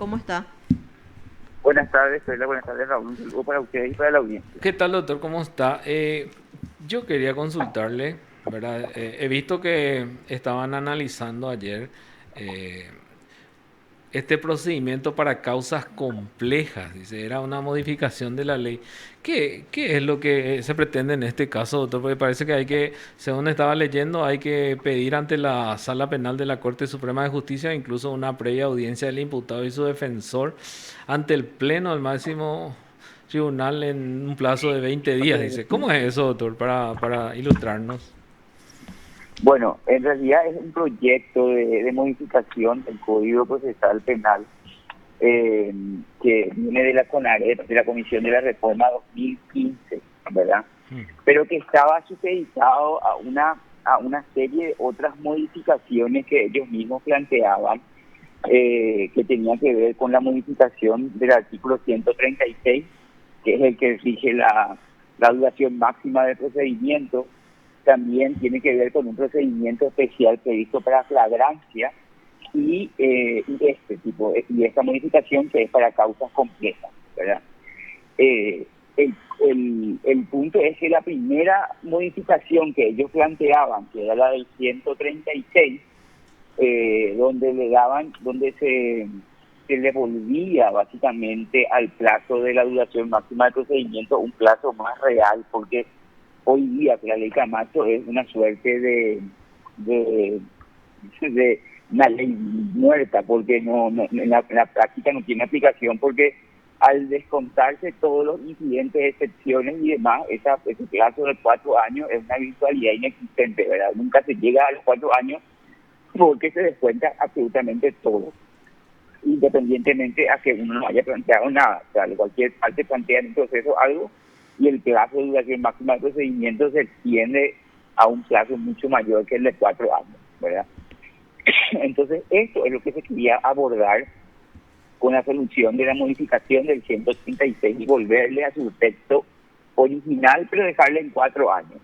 ¿Cómo está? Buenas tardes, Perla. Buenas tardes, Raúl. Un saludo para ustedes y para la audiencia. ¿Qué tal, doctor? ¿Cómo está? Yo quería consultarle, ¿verdad? He visto que estaban analizando ayer eh, este procedimiento para causas complejas. Dice, era una modificación de la ley. ¿Qué es lo que se pretende en este caso, doctor? Porque parece que según estaba leyendo, hay que pedir ante la Sala Penal de la Corte Suprema de Justicia incluso una previa audiencia del imputado y su defensor ante el Pleno del máximo tribunal en un plazo de 20 días. Dice, ¿cómo es eso, doctor? Para ilustrarnos. Bueno, en realidad es un proyecto de modificación del Código Procesal Penal eh, que viene de la CONAREP, de la Comisión de la Reforma 2015, ¿verdad? Pero que estaba supeditado a una serie de otras modificaciones que ellos mismos planteaban, que tenían que ver con la modificación del artículo 136, que es el que rige la duración máxima del procedimiento. También tiene que ver con un procedimiento especial previsto para flagrancia y esta modificación que es para causas complejas, ¿verdad? Eh, el punto es que la primera modificación que ellos planteaban, que era la del 136, donde se le volvía básicamente al plazo de la duración máxima del procedimiento un plazo más real, porque hoy día que la ley Camacho es una suerte de, de una ley muerta, porque en la práctica no tiene aplicación, porque al descontarse todos los incidentes, excepciones y demás, ese plazo de 4 años es una virtualidad inexistente, ¿verdad? Nunca se llega a los 4 años porque se descuenta absolutamente todo, independientemente a que uno no haya planteado nada. O sea, de cualquier parte plantea en el proceso algo y el plazo de duración máxima del procedimiento se extiende a un plazo mucho mayor que el de 4 años, ¿verdad? Entonces, esto es lo que se quería abordar con la solución de la modificación del 136 y volverle a su texto original, pero dejarle en 4 años.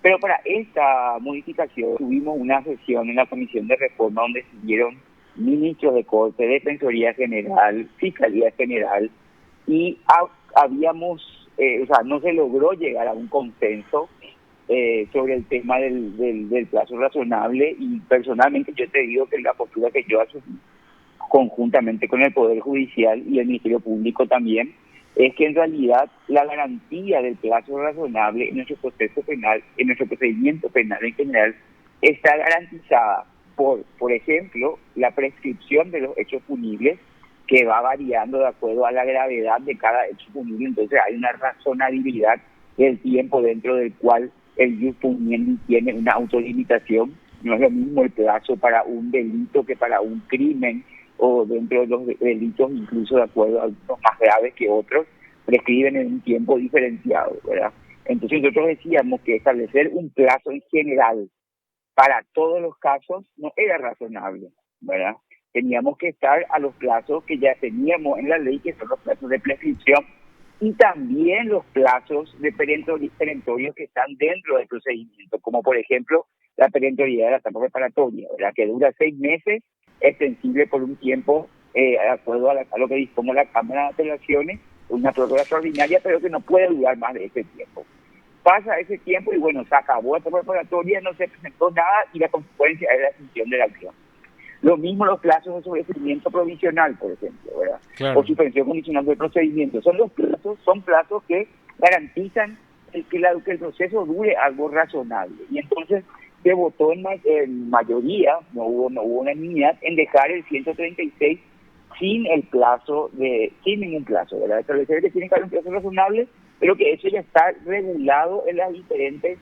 Pero para esta modificación tuvimos una sesión en la Comisión de Reforma donde estuvieron ministros de Corte, Defensoría General, Fiscalía General, y no se logró llegar a un consenso sobre el tema del plazo razonable, y personalmente yo te digo que la postura que yo asumí conjuntamente con el Poder Judicial y el Ministerio Público también, es que en realidad la garantía del plazo razonable en nuestro proceso penal, en nuestro procedimiento penal en general, está garantizada por ejemplo, la prescripción de los hechos punibles, que va variando de acuerdo a la gravedad de cada hecho punible. Entonces hay una razonabilidad del tiempo dentro del cual el jus puniendi tiene una autolimitación. No es lo mismo el plazo para un delito que para un crimen, o dentro de los delitos, incluso de acuerdo a algunos más graves que otros, prescriben en un tiempo diferenciado, ¿verdad? Entonces nosotros decíamos que establecer un plazo en general para todos los casos no era razonable, ¿verdad? Teníamos que estar a los plazos que ya teníamos en la ley, que son los plazos de prescripción, y también los plazos de perentorio que están dentro del procedimiento, como por ejemplo la perentoriedad de la etapa preparatoria, ¿verdad? Que dura 6 meses, extensible por un tiempo, de acuerdo a lo que disponga la Cámara de Apelaciones, una prórroga extraordinaria, pero que no puede durar más de ese tiempo. Pasa ese tiempo y bueno, se acabó esta preparatoria, no se presentó nada y la consecuencia es la extinción de la acción. Lo mismo los plazos de sobreseimiento provisional, por ejemplo, ¿verdad? O Claro. suspensión condicional del procedimiento. Son plazos que garantizan que el proceso dure algo razonable. Y entonces se votó en mayoría, no hubo unanimidad, en dejar el 136 sin ningún plazo, ¿verdad? Establecer que tiene que haber un plazo razonable, pero que eso ya está regulado en las diferentes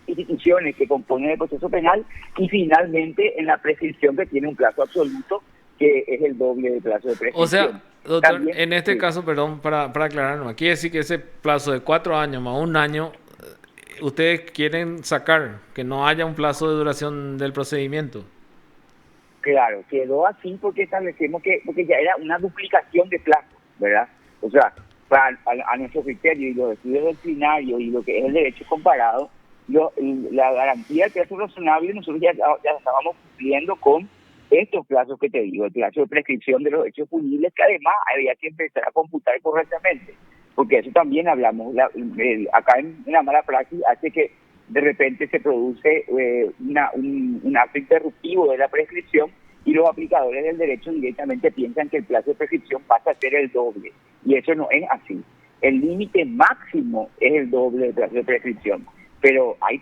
instituciones que componen el proceso penal, y finalmente en la prescripción, que tiene un plazo absoluto, que es el doble del plazo de O prescripción. sea, doctor, También, en este sí, caso, perdón, para aclararnos, quiere decir que ese plazo de 4 años más un año, ustedes quieren sacar que no haya un plazo de duración del procedimiento. claro, quedó así porque establecemos porque ya era una duplicación de plazos, ¿verdad? O sea, a nuestro criterio y los estudios doctrinarios y lo que es el derecho comparado, la garantía de plazo razonable nosotros ya estábamos cumpliendo con estos plazos que te digo, el plazo de prescripción de los hechos punibles, que además había que empezar a computar correctamente, porque eso también hablamos, acá en la mala praxis hace que de repente se produce un acto interruptivo de la prescripción y los aplicadores del derecho directamente piensan que el plazo de prescripción pasa a ser el doble, y eso no es así. El límite máximo es el doble del plazo de prescripción, pero hay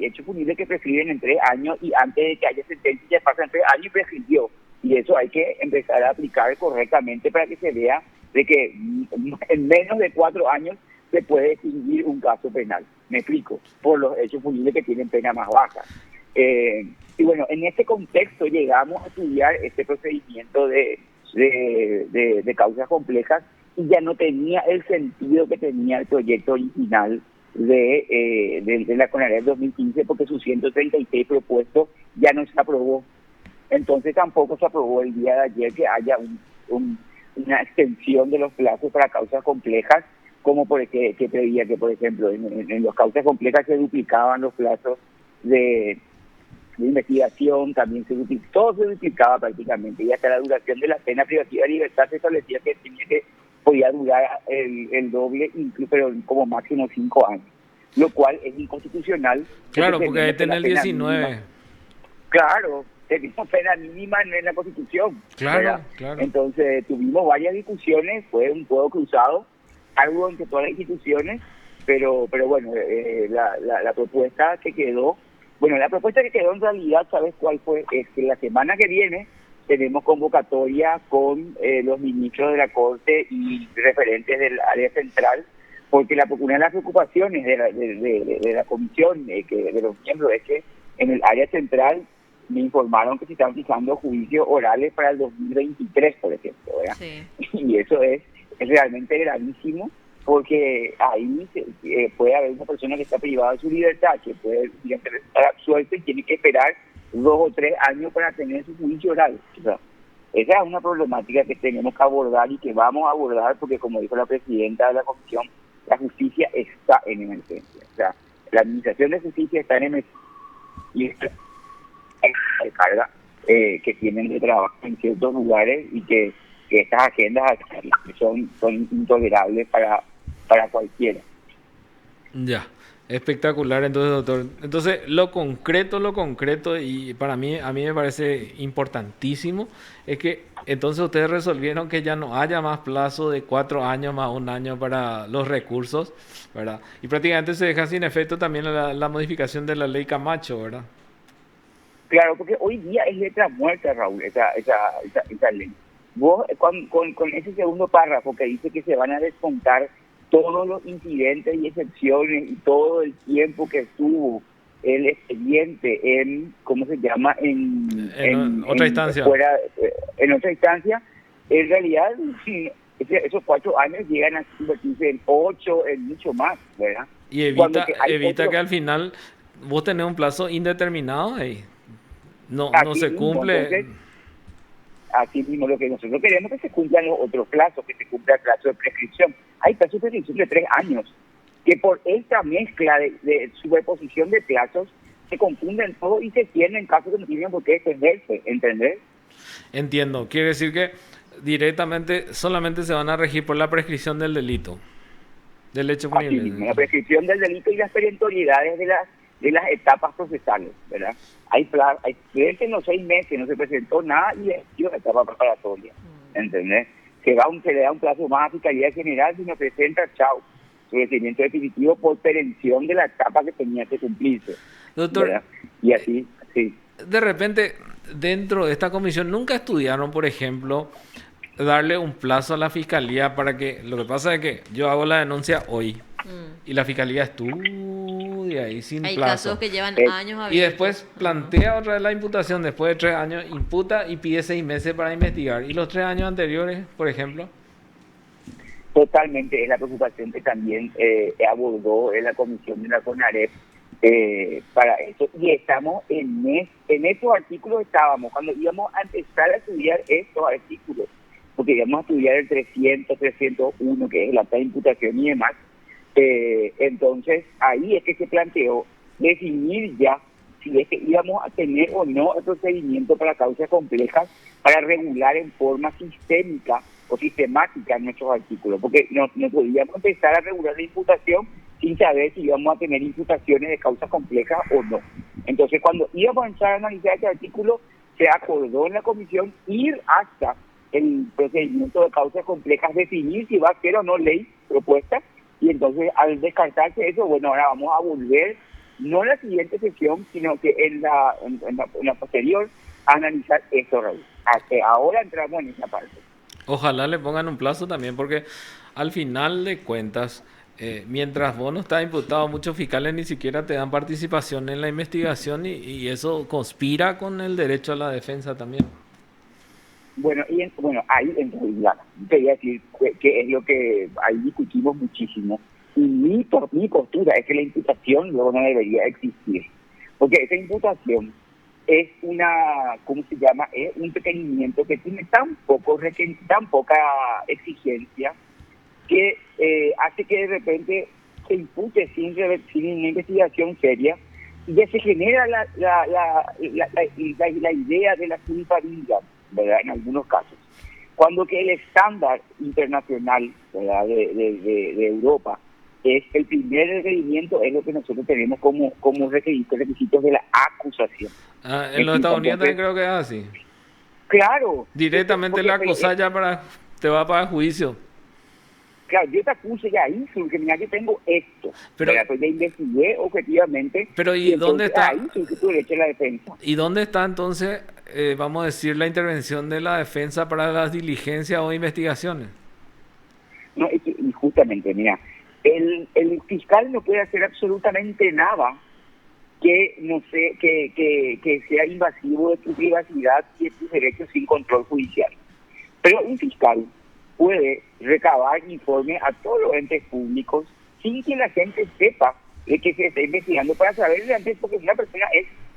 hechos punibles que prescriben en 3 años y antes de que haya sentencia ya pasan 3 años y prescribió, y eso hay que empezar a aplicar correctamente para que se vea de que en menos de 4 años se puede extinguir un caso penal. Me explico, por los hechos punibles que tienen pena más baja. Y bueno, en este contexto llegamos a estudiar este procedimiento de causas complejas y ya no tenía el sentido que tenía el proyecto original de la CONAREP 2015, porque su 136 propuesto ya no se aprobó. Entonces tampoco se aprobó el día de ayer que haya una extensión de los plazos para causas complejas, como que prevía que, por ejemplo, en las causas complejas se duplicaban los plazos de investigación, también todo se duplicaba prácticamente, y hasta la duración de la pena privativa de libertad se establecía que podía durar el doble, incluso, pero como máximo 5 años, lo cual es inconstitucional. Claro, porque ahí tenés el 19. Mínima, claro, tenemos pena mínima en la Constitución. Claro, claro. Entonces tuvimos varias discusiones, fue un juego cruzado, algo entre todas las instituciones, pero bueno, la propuesta que quedó, en realidad, ¿sabes cuál fue? Es que la semana que viene tenemos convocatoria con los ministros de la Corte y referentes del área central, porque una de las preocupaciones de la comisión, de los miembros, es que en el área central me informaron que se están fijando juicios orales para el 2023, por ejemplo, ¿verdad? Sí. Y eso es realmente gravísimo, porque ahí puede haber una persona que está privada de su libertad, que puede estar absuelto y tiene que esperar 2 o 3 años para tener su juicio oral. O sea, esa es una problemática que tenemos que abordar y que vamos a abordar, porque como dijo la presidenta de la comisión, la justicia está en emergencia. O sea, la administración de justicia está en emergencia y esta carga que tienen de trabajo en ciertos lugares, y que estas agendas son intolerables para cualquiera. Ya, espectacular. Entonces, doctor, entonces lo concreto, y a mí me parece importantísimo, es que entonces ustedes resolvieron que ya no haya más plazo de 4 años más 1 año para los recursos, ¿verdad? Y prácticamente se deja sin efecto también la modificación de la ley Camacho, ¿verdad? Claro, porque hoy día es letra muerta, Raúl, esa ley. Vos, con ese segundo párrafo que dice que se van a descontar todos los incidentes y excepciones y todo el tiempo que estuvo el expediente en, ¿cómo se llama? En otra instancia. En otra instancia, en realidad, sí, esos 4 años llegan a convertirse en 8, en mucho más, ¿verdad? Y evita que al final vos tenés un plazo indeterminado ahí. No se cumple. Entonces, así mismo, lo que nosotros queremos es que se cumplan los otros plazos, que se cumpla el plazo de prescripción. Hay plazos de prescripción de 3 años, que por esta mezcla de superposición de plazos se confunden todo y se tienen casos que no tienen por qué extenderse, ¿entendés? Entiendo. Quiere decir que directamente solamente se van a regir por la prescripción del delito, del hecho punible. La prescripción del delito y las perentoriedades de las etapas procesales, ¿verdad? Hay en los 6 meses no se presentó nada y es la etapa preparatoria, ¿entendés? Se le da un plazo más a Fiscalía General, si no presenta, chao. Su recibimiento definitivo por perención de la etapa que tenía que cumplirse. Doctor, ¿verdad? Y así, sí. De repente, dentro de esta comisión, ¿nunca estudiaron, por ejemplo, darle un plazo a la Fiscalía para que... Lo que pasa es que yo hago la denuncia hoy y la Fiscalía estudia ahí sin plazo. Hay casos que llevan años abiertos. Y después plantea otra vez la imputación, después de 3 años imputa y pide 6 meses para investigar. ¿Y los 3 años anteriores, por ejemplo? Totalmente, es la preocupación que también abordó en la comisión de la CONAREP para eso. Y estamos en estos artículos cuando íbamos a empezar a estudiar estos artículos, porque íbamos a estudiar el 300, 301, que es la acta de imputación y demás. Entonces, ahí es que se planteó definir ya si es que íbamos a tener o no el procedimiento para causas complejas para regular en forma sistémica o sistemática nuestros artículos, porque no podíamos empezar a regular la imputación sin saber si íbamos a tener imputaciones de causas complejas o no. Entonces, cuando íbamos a empezar a analizar este artículo, se acordó en la comisión ir hasta el procedimiento de causas complejas, definir si va a ser o no ley propuesta, y entonces al descartarse eso, bueno, ahora vamos a volver, no en la siguiente sesión, sino que en la posterior, a analizar eso, Raúl. Hasta ahora entramos en esa parte. Ojalá le pongan un plazo también, porque al final de cuentas, mientras vos no estás imputado, muchos fiscales ni siquiera te dan participación en la investigación y eso conspira con el derecho a la defensa también. Bueno, ahí en realidad, te voy a decir que es lo que ahí discutimos muchísimo. Y mi postura es que la imputación luego no debería existir. Porque esa imputación es ¿cómo se llama? Es un requerimiento que tiene tan poca exigencia que hace que de repente se impute sin una investigación seria y ya se genera la idea de la culpabilidad, ¿verdad? En algunos casos. Cuando que el estándar internacional, ¿verdad? de Europa es el primer requerimiento, es lo que nosotros tenemos como requisitos de la acusación. En los Estados Unidos también creo que es así. Claro. Directamente la acusás ya te va para el juicio. Claro, yo te acuso ya ahí, que mira que tengo esto. Pero ya investigué objetivamente. Pero ¿y dónde está? Ahí surge tu derecho a la defensa. ¿Y dónde está entonces, vamos a decir, la intervención de la defensa para las diligencias o investigaciones? No, y justamente, mira, el fiscal no puede hacer absolutamente nada que que sea invasivo de tu privacidad y de tus derechos sin control judicial. Pero un fiscal puede recabar informes a todos los entes públicos sin que la gente sepa de que se está investigando, para saber de antes, porque una persona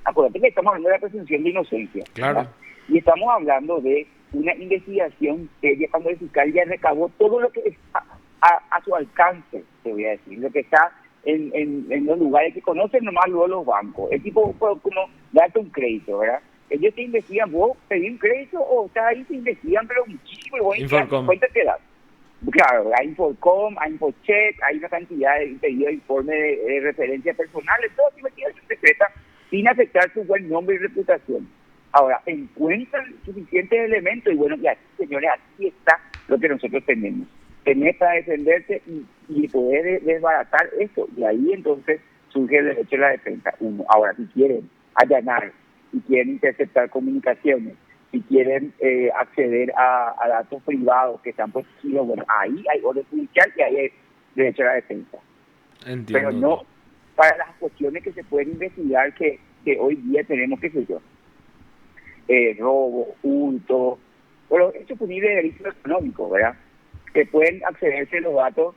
acuérdate que estamos hablando de la presunción de inocencia. Claro. ¿verdad? Y estamos hablando de una investigación seria cuando el fiscal ya recabó todo lo que está a su alcance, te voy a decir, lo que está en los lugares que conocen nomás luego los bancos. El tipo como darte un crédito, ¿verdad? Ellos te investigan, vos pedís un crédito o estás ahí, te investigan, pero muchísimo, y vos cuenta te das. Claro, hay Inforcom, hay Infocheck, hay una cantidad de pedidos de informes de referencias personales, todo investigación secreta, sin afectar su buen nombre y reputación. Ahora, encuentran suficientes elementos y bueno, ya, señores, aquí está lo que nosotros tenemos. Tener para defenderse y poder desbaratar eso, y ahí entonces surge el derecho a la defensa. Uno. Ahora, si quieren allanar, si quieren interceptar comunicaciones, si quieren acceder a datos privados que están protegidos, bueno, ahí hay orden judicial y ahí hay derecho a la defensa. Entiendo. Pero no para las cuestiones que se pueden investigar que hoy día tenemos, qué sé yo, robo, hurto, bueno, eso punible de delitos económicos, ¿verdad? Que pueden accederse los datos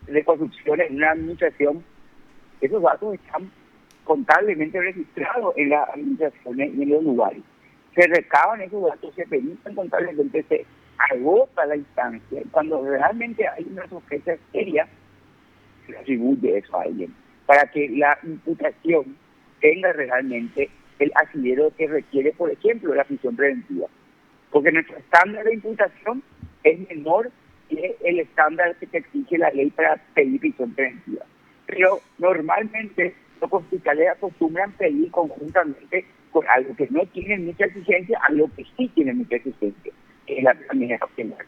de corrupción en una administración. Esos datos están contablemente registrados en las administraciones y en los lugares. Se recaban esos datos, se permiten contablemente, se agota la instancia. Cuando realmente hay una sospecha seria, se atribuye eso a alguien, para que la imputación tenga realmente el asidero que requiere, por ejemplo, la prisión preventiva. Porque nuestro estándar de imputación es menor que el estándar que te exige la ley para pedir prisión preventiva. Pero normalmente los fiscales acostumbran pedir conjuntamente con algo que no tiene mucha exigencia, a lo que sí tiene mucha exigencia, que es la manera penal.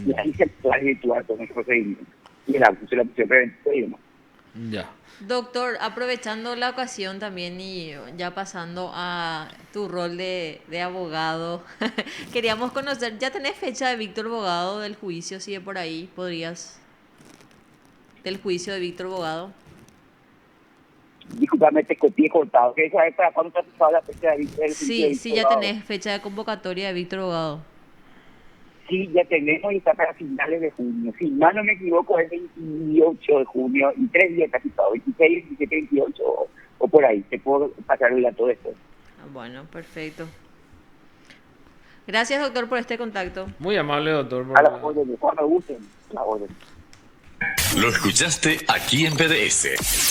Y ahí se puede habituar con el procedimiento. Y el abuso de la prisión preventiva y demás. Ya. Doctor, aprovechando la ocasión también y ya pasando a tu rol de abogado, queríamos conocer, ¿ya tenés fecha de Víctor Bogado del juicio? Si de por ahí podrías, del juicio de Víctor Bogado. Disculpame, te copié cortado. ¿Qué sabes para cuándo está fijada la fecha de Víctor? Sí, ya tenés fecha de convocatoria de Víctor Bogado. Sí, ya tenemos y está para finales de junio. Si mal no me equivoco, es 28 de junio y 3 días casi todo, 26, 27, 28 o por ahí. Te puedo pasar el dato de esto. Bueno, perfecto. Gracias, doctor, por este contacto. Muy amable, doctor. A la orden, cuando gusten, la orden. Lo escuchaste aquí en PDS.